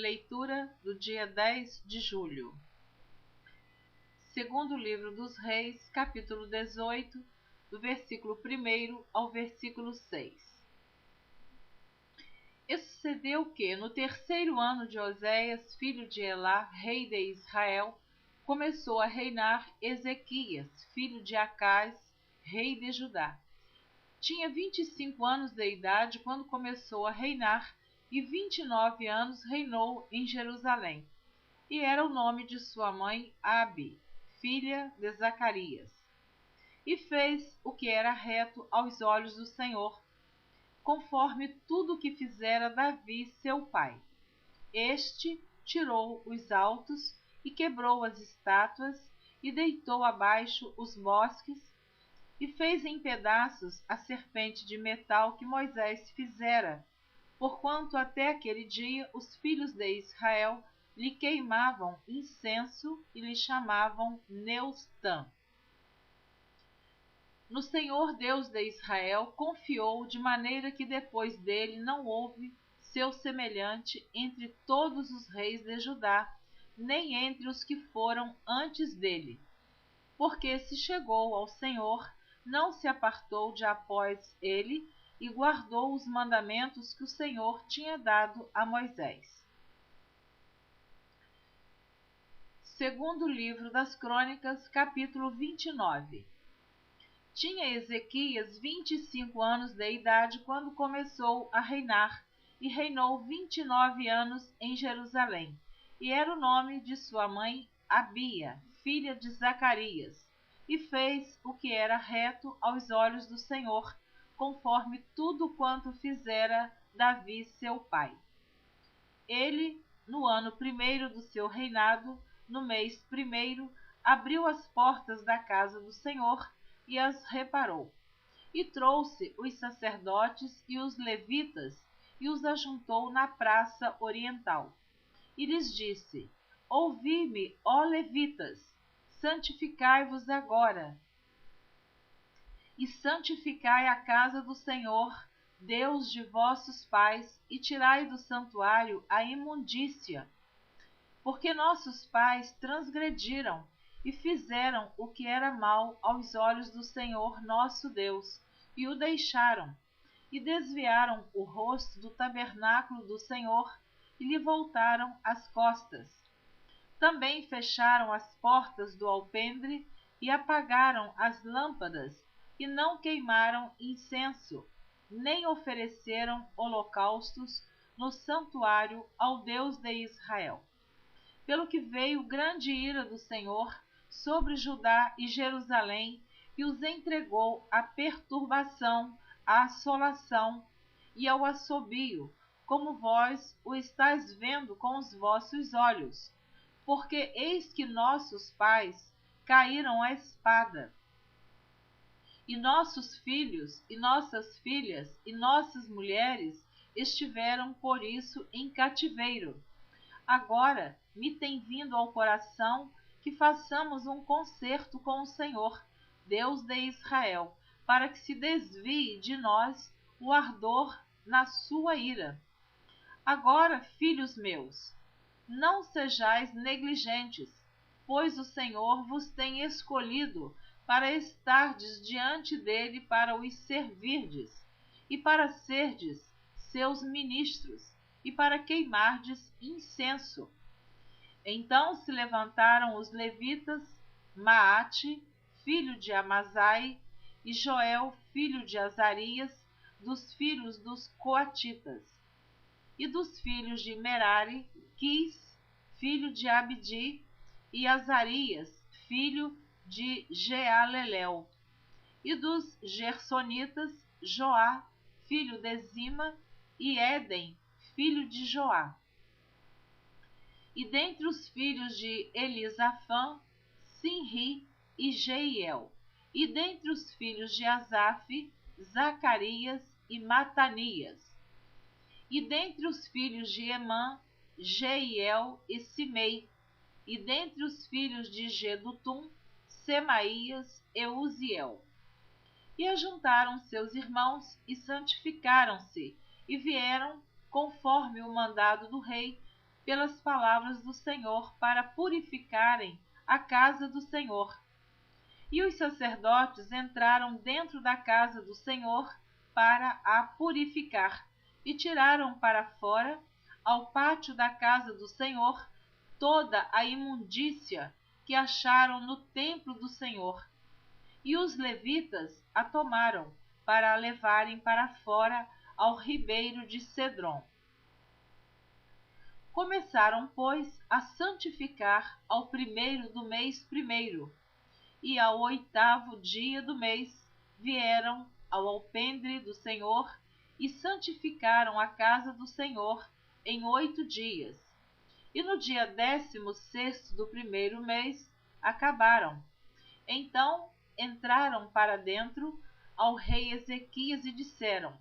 Leitura do dia 10 de julho. Segundo livro dos Reis, capítulo 18, do versículo 1 ao versículo 6. E sucedeu que, no terceiro ano de Oséias, filho de Elá, rei de Israel, começou a reinar Ezequias, filho de Acás, rei de Judá. Tinha 25 anos de idade quando começou a reinar, e 29 anos reinou em Jerusalém. E era o nome de sua mãe Abi, filha de Zacarias. E fez o que era reto aos olhos do Senhor, conforme tudo o que fizera Davi seu pai. Este tirou os altos e quebrou as estátuas e deitou abaixo os bosques e fez em pedaços a serpente de metal que Moisés fizera, porquanto até aquele dia os filhos de Israel lhe queimavam incenso e lhe chamavam Neustã. No Senhor Deus de Israel confiou, de maneira que depois dele não houve seu semelhante entre todos os reis de Judá, nem entre os que foram antes dele. Porque se chegou ao Senhor, não se apartou de após ele, e guardou os mandamentos que o Senhor tinha dado a Moisés. Segundo livro das Crônicas, capítulo 29. Tinha Ezequias 25 anos de idade quando começou a reinar, e reinou 29 anos em Jerusalém. E era o nome de sua mãe Abia, filha de Zacarias, e fez o que era reto aos olhos do Senhor, conforme tudo quanto fizera Davi seu pai. Ele, no ano 1º do seu reinado, no mês 1º, abriu as portas da casa do Senhor e as reparou. E trouxe os sacerdotes e os levitas e os ajuntou na praça oriental. E lhes disse: Ouvi-me, ó levitas, santificai-vos agora, e santificai a casa do Senhor, Deus de vossos pais, e tirai do santuário a imundícia, porque nossos pais transgrediram e fizeram o que era mal aos olhos do Senhor nosso Deus, e o deixaram, e desviaram o rosto do tabernáculo do Senhor, e lhe voltaram as costas. Também fecharam as portas do alpendre, e apagaram as lâmpadas, e não queimaram incenso, nem ofereceram holocaustos no santuário ao Deus de Israel. Pelo que veio grande ira do Senhor sobre Judá e Jerusalém, e os entregou à perturbação, à assolação e ao assobio, como vós o estáis vendo com os vossos olhos. Porque eis que nossos pais caíram à espada, e nossos filhos, e nossas filhas, e nossas mulheres estiveram por isso em cativeiro. Agora me tem vindo ao coração que façamos um concerto com o Senhor, Deus de Israel, para que se desvie de nós o ardor na sua ira. Agora, filhos meus, não sejais negligentes, pois o Senhor vos tem escolhido para estardes diante dele, para os servirdes, e para serdes seus ministros, e para queimardes incenso. Então se levantaram os levitas, Maate, filho de Amazai, e Joel, filho de Azarias, dos filhos dos coatitas, e dos filhos de Merari, Quis, filho de Abdi, e Azarias, filho de Jealelel, e dos Gersonitas, Joá, filho de Zima, e Éden, filho de Joá. E dentre os filhos de Elisafã, Sinri e Jeiel. E dentre os filhos de Asaf, Zacarias e Matanias. E dentre os filhos de Emã, Jeiel e Simei. E dentre os filhos de Gedutum, Semaías e Uziel. E ajuntaram seus irmãos e santificaram-se, e vieram, conforme o mandado do rei, pelas palavras do Senhor para purificarem a casa do Senhor. E os sacerdotes entraram dentro da casa do Senhor para a purificar, e tiraram para fora, ao pátio da casa do Senhor, toda a imundícia que acharam no templo do Senhor. E os levitas a tomaram para a levarem para fora ao ribeiro de Cedron. Começaram, pois, a santificar ao 1º do mês primeiro, e ao 8º dia do mês vieram ao alpendre do Senhor e santificaram a casa do Senhor em 8 dias. E no dia 16º do 1º mês acabaram. Então entraram para dentro ao rei Ezequias e disseram: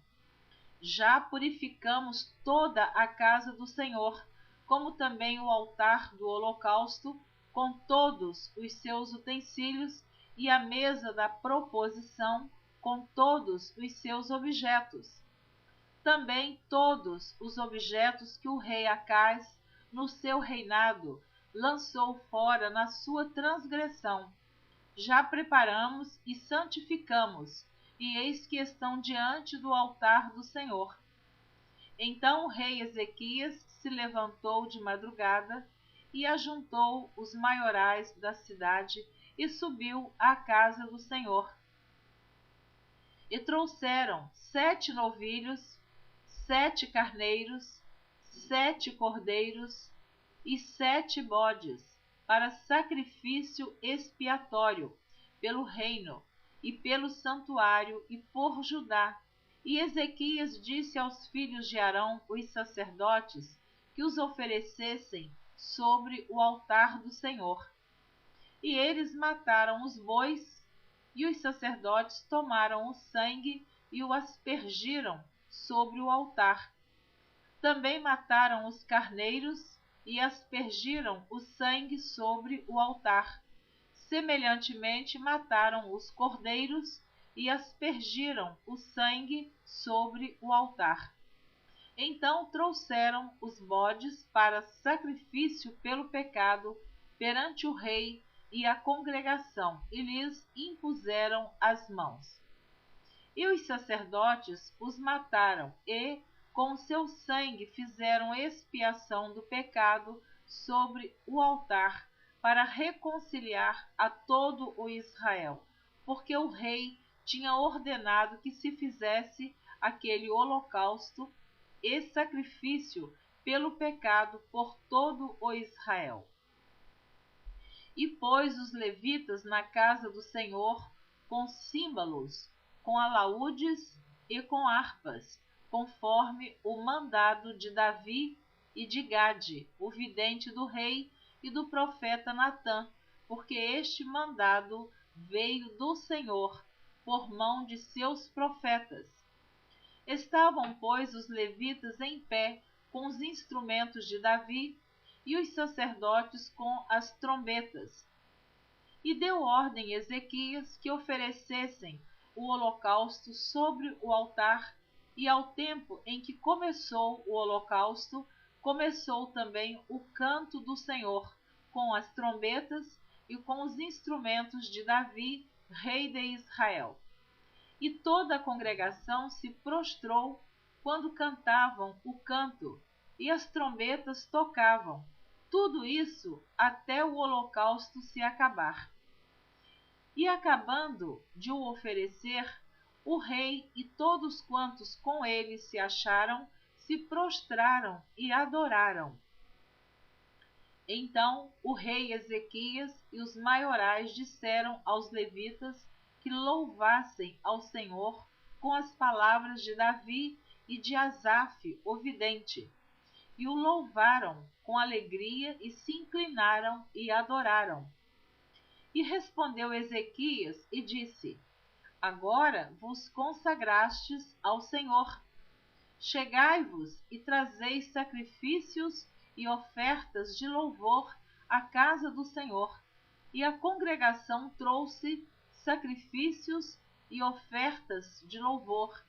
já purificamos toda a casa do Senhor, como também o altar do holocausto, com todos os seus utensílios, e a mesa da proposição, com todos os seus objetos. Também todos os objetos que o rei Acaz, no seu reinado, lançou fora na sua transgressão, já preparamos e santificamos, e eis que estão diante do altar do Senhor. Então o rei Ezequias se levantou de madrugada e ajuntou os maiorais da cidade e subiu à casa do Senhor. E trouxeram 7 novilhos, 7 carneiros, 7 cordeiros e 7 bodes, para sacrifício expiatório, pelo reino, e pelo santuário, e por Judá. E Ezequias disse aos filhos de Arão, os sacerdotes, que os oferecessem sobre o altar do Senhor. E eles mataram os bois, e os sacerdotes tomaram o sangue e o aspergiram sobre o altar. Também mataram os carneiros e aspergiram o sangue sobre o altar. Semelhantemente mataram os cordeiros e aspergiram o sangue sobre o altar. Então trouxeram os bodes para sacrifício pelo pecado perante o rei e a congregação, e lhes impuseram as mãos. E os sacerdotes os mataram, e com seu sangue fizeram expiação do pecado sobre o altar, para reconciliar a todo o Israel, porque o rei tinha ordenado que se fizesse aquele holocausto e sacrifício pelo pecado por todo o Israel. E pôs os levitas na casa do Senhor com símbolos, com alaúdes e com harpas, conforme o mandado de Davi e de Gade, o vidente do rei, e do profeta Natã, porque este mandado veio do Senhor por mão de seus profetas. Estavam, pois, os levitas em pé com os instrumentos de Davi, e os sacerdotes com as trombetas. E deu ordem Ezequias que oferecessem o holocausto sobre o altar, e ao tempo em que começou o holocausto, começou também o canto do Senhor, com as trombetas e com os instrumentos de Davi, rei de Israel. E toda a congregação se prostrou quando cantavam o canto, e as trombetas tocavam. Tudo isso até o holocausto se acabar. E acabando de o oferecer, o rei e todos quantos com ele se acharam, se prostraram e adoraram. Então o rei Ezequias e os maiorais disseram aos levitas que louvassem ao Senhor com as palavras de Davi e de Asaf, o vidente. E o louvaram com alegria e se inclinaram e adoraram. E respondeu Ezequias e disse: agora vos consagrastes ao Senhor. Chegai-vos e trazei sacrifícios e ofertas de louvor à casa do Senhor. E a congregação trouxe sacrifícios e ofertas de louvor.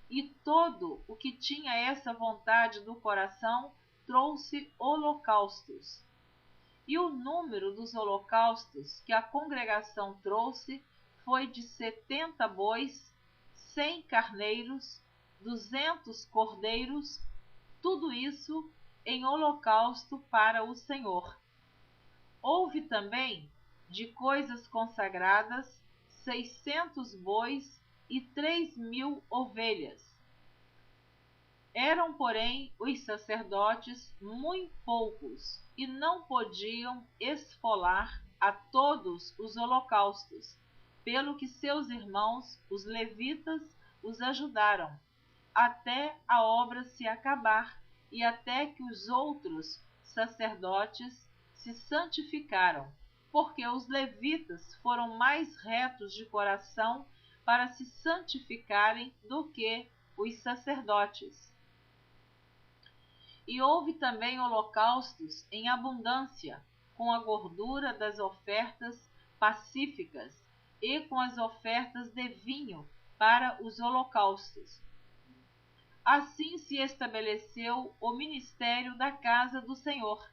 E todo o que tinha essa vontade do coração trouxe holocaustos. E o número dos holocaustos que a congregação trouxe foi de 70 bois, 100 carneiros, 200 cordeiros, tudo isso em holocausto para o Senhor. Houve também, de coisas consagradas, 600 bois e 3.000 ovelhas. Eram, porém, os sacerdotes muito poucos, e não podiam esfolar a todos os holocaustos, pelo que seus irmãos, os levitas, os ajudaram, até a obra se acabar, e até que os outros sacerdotes se santificaram, porque os levitas foram mais retos de coração para se santificarem do que os sacerdotes. E houve também holocaustos em abundância, com a gordura das ofertas pacíficas e com as ofertas de vinho para os holocaustos. Assim se estabeleceu o ministério da casa do Senhor.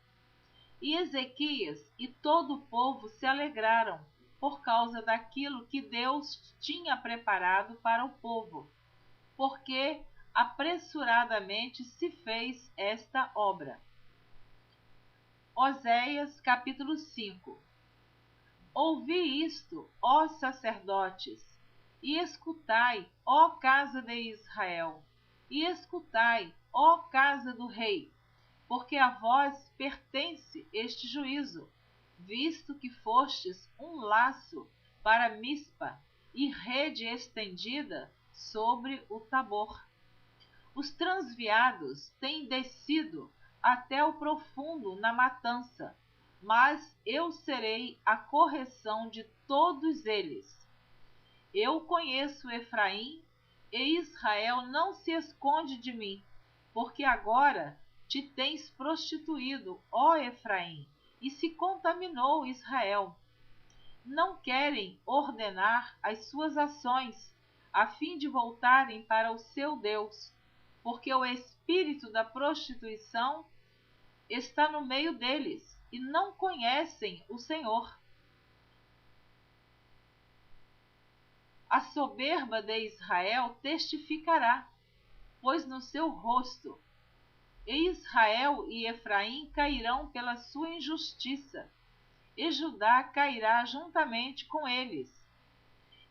E Ezequias e todo o povo se alegraram por causa daquilo que Deus tinha preparado para o povo, porque apressuradamente se fez esta obra. Oséias capítulo 5. Ouvi isto, ó sacerdotes, e escutai, ó casa de Israel, e escutai, ó casa do rei, porque a vós pertence este juízo, visto que fostes um laço para Mispa e rede estendida sobre o Tabor. Os transviados têm descido até o profundo na matança, mas eu serei a correção de todos eles. Eu conheço Efraim, e Israel não se esconde de mim, porque agora te tens prostituído, ó Efraim, e se contaminou Israel. Não querem ordenar as suas ações, a fim de voltarem para o seu Deus, porque o espírito da prostituição está no meio deles, e não conhecem o Senhor. A soberba de Israel testificará, pois no seu rosto, e Israel e Efraim cairão pela sua injustiça, e Judá cairá juntamente com eles.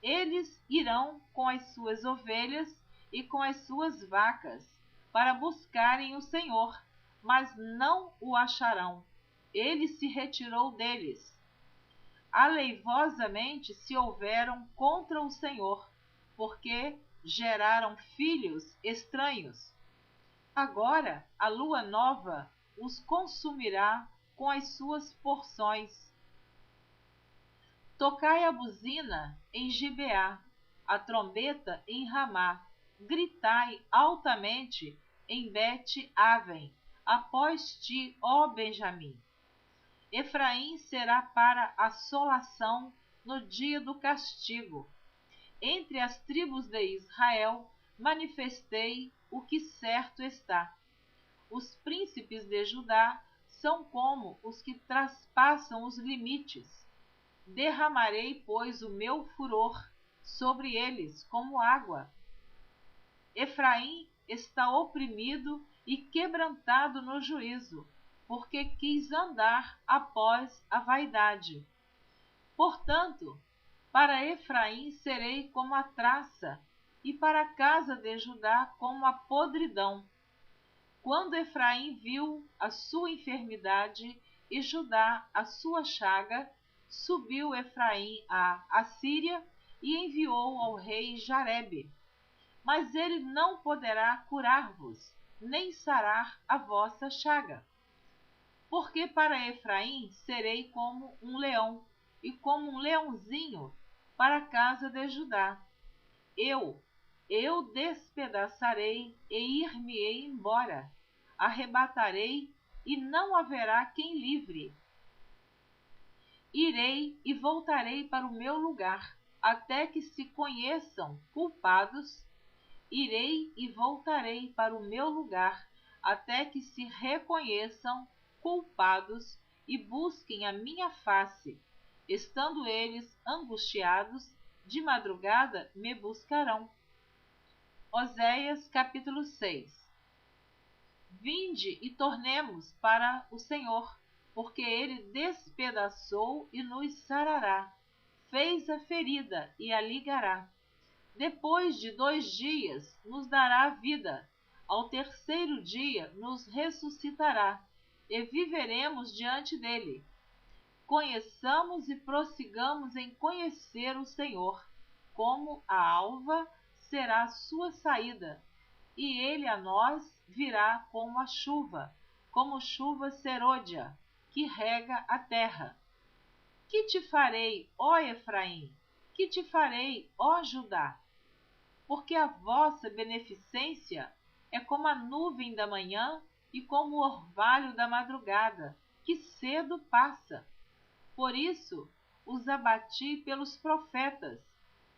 Eles irão com as suas ovelhas e com as suas vacas, para buscarem o Senhor, mas não o acharão. Ele se retirou deles. Aleivosamente se houveram contra o Senhor, porque geraram filhos estranhos. Agora a lua nova os consumirá com as suas porções. Tocai a buzina em Gibeá, a trombeta em Ramá, gritai altamente em Bet-Aven, após ti, ó Benjamim. Efraim será para assolação no dia do castigo. Entre as tribos de Israel manifestei o que certo está. Os príncipes de Judá são como os que traspassam os limites. Derramarei, pois, o meu furor sobre eles como água. Efraim está oprimido e quebrantado no juízo, porque quis andar após a vaidade. Portanto, para Efraim serei como a traça, e para a casa de Judá como a podridão. Quando Efraim viu a sua enfermidade e Judá a sua chaga, subiu Efraim à Assíria e enviou ao rei Jarebe. Mas ele não poderá curar-vos, nem sarar a vossa chaga. Porque para Efraim serei como um leão, e como um leãozinho para a casa de Judá. Eu despedaçarei e ir-me-ei embora, arrebatarei e não haverá quem livre. Irei e voltarei para o meu lugar, até que se conheçam culpados. Irei e voltarei para o meu lugar, até que se reconheçam culpados e busquem a minha face. Estando eles angustiados, de madrugada me buscarão. Oséias capítulo 6. Vinde e tornemos para o Senhor, porque ele despedaçou e nos sarará, fez a ferida e a ligará. Depois de 2 dias nos dará vida, ao terceiro dia nos ressuscitará, e viveremos diante dele. Conheçamos e prossigamos em conhecer o Senhor, como a alva será a sua saída, e ele a nós virá como chuva serôdia, que rega a terra. Que te farei, ó Efraim? Que te farei, ó Judá? Porque a vossa beneficência é como a nuvem da manhã e como o orvalho da madrugada, que cedo passa. Por isso os abati pelos profetas,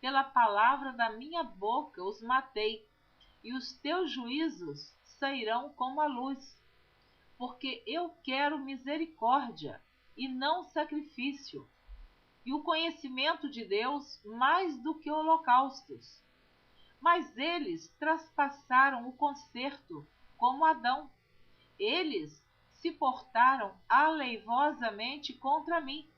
pela palavra da minha boca os matei, e os teus juízos sairão como a luz. Porque eu quero misericórdia, e não sacrifício, e o conhecimento de Deus mais do que holocaustos. Mas eles traspassaram o concerto, como Adão. Eles se portaram aleivosamente contra mim.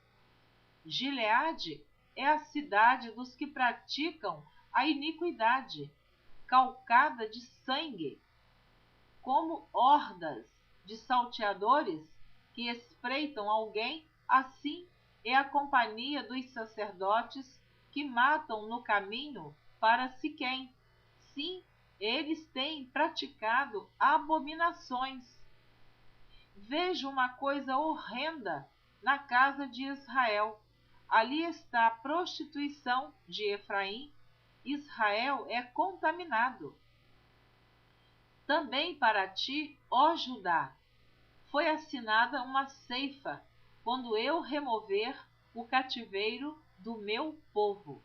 Gileade é a cidade dos que praticam a iniquidade, calcada de sangue, como hordas de salteadores que espreitam alguém, assim é a companhia dos sacerdotes que matam no caminho para Siquém. Sim, eles têm praticado abominações. Vejo uma coisa horrenda na casa de Israel. Ali está a prostituição de Efraim. Israel é contaminado. Também para ti, ó Judá, foi assinada uma ceifa, quando eu remover o cativeiro do meu povo.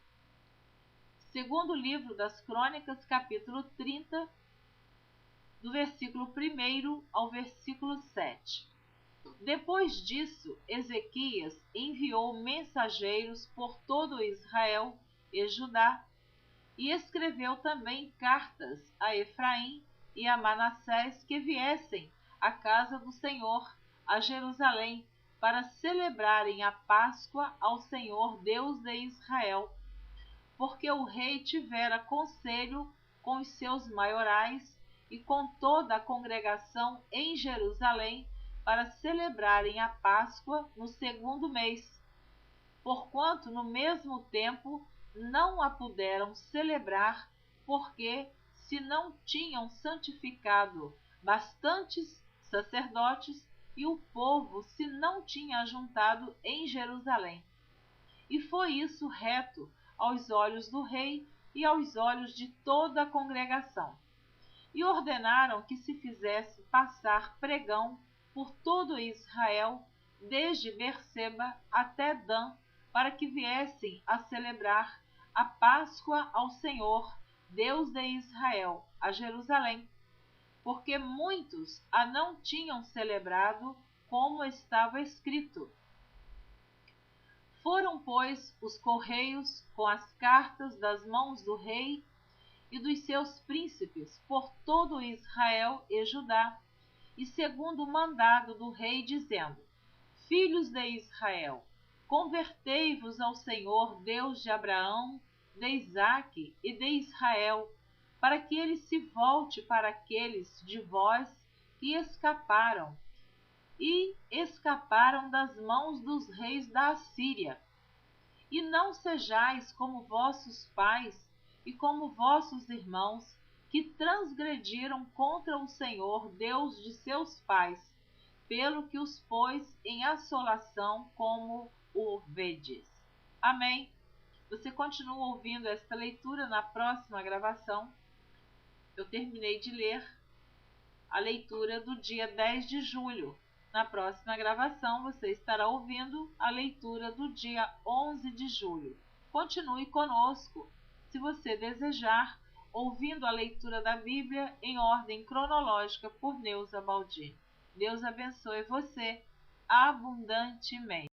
Segundo livro das Crônicas, capítulo 30, do versículo 1 ao versículo 7. Depois disso, Ezequias enviou mensageiros por todo Israel e Judá, e escreveu também cartas a Efraim e a Manassés que viessem à casa do Senhor, a Jerusalém, para celebrarem a Páscoa ao Senhor Deus de Israel, porque o rei tivera conselho com os seus maiorais e com toda a congregação em Jerusalém para celebrarem a Páscoa no 2º mês, porquanto no mesmo tempo não a puderam celebrar, porque se não tinham santificado bastantes sacerdotes e o povo se não tinha ajuntado em Jerusalém. E foi isso reto aos olhos do rei e aos olhos de toda a congregação. E ordenaram que se fizesse passar pregão por todo Israel, desde Berseba até Dan, para que viessem a celebrar a Páscoa ao Senhor, Deus de Israel, a Jerusalém, porque muitos a não tinham celebrado, como estava escrito. Foram, pois, os correios com as cartas das mãos do rei e dos seus príncipes por todo Israel e Judá, e segundo o mandado do rei, dizendo: Filhos de Israel, convertei-vos ao Senhor, Deus de Abraão, de Isaque e de Israel, para que ele se volte para aqueles de vós que escaparam das mãos dos reis da Assíria. E não sejais como vossos pais e como vossos irmãos, que transgrediram contra o Senhor, Deus de seus pais, pelo que os pôs em assolação, como o vedes. Amém. Você continua ouvindo esta leitura na próxima gravação. Eu terminei de ler a leitura do dia 10 de julho. Na próxima gravação, você estará ouvindo a leitura do dia 11 de julho. Continue conosco, se você desejar, ouvindo a leitura da Bíblia em ordem cronológica por Neuza Baldini. Deus abençoe você abundantemente.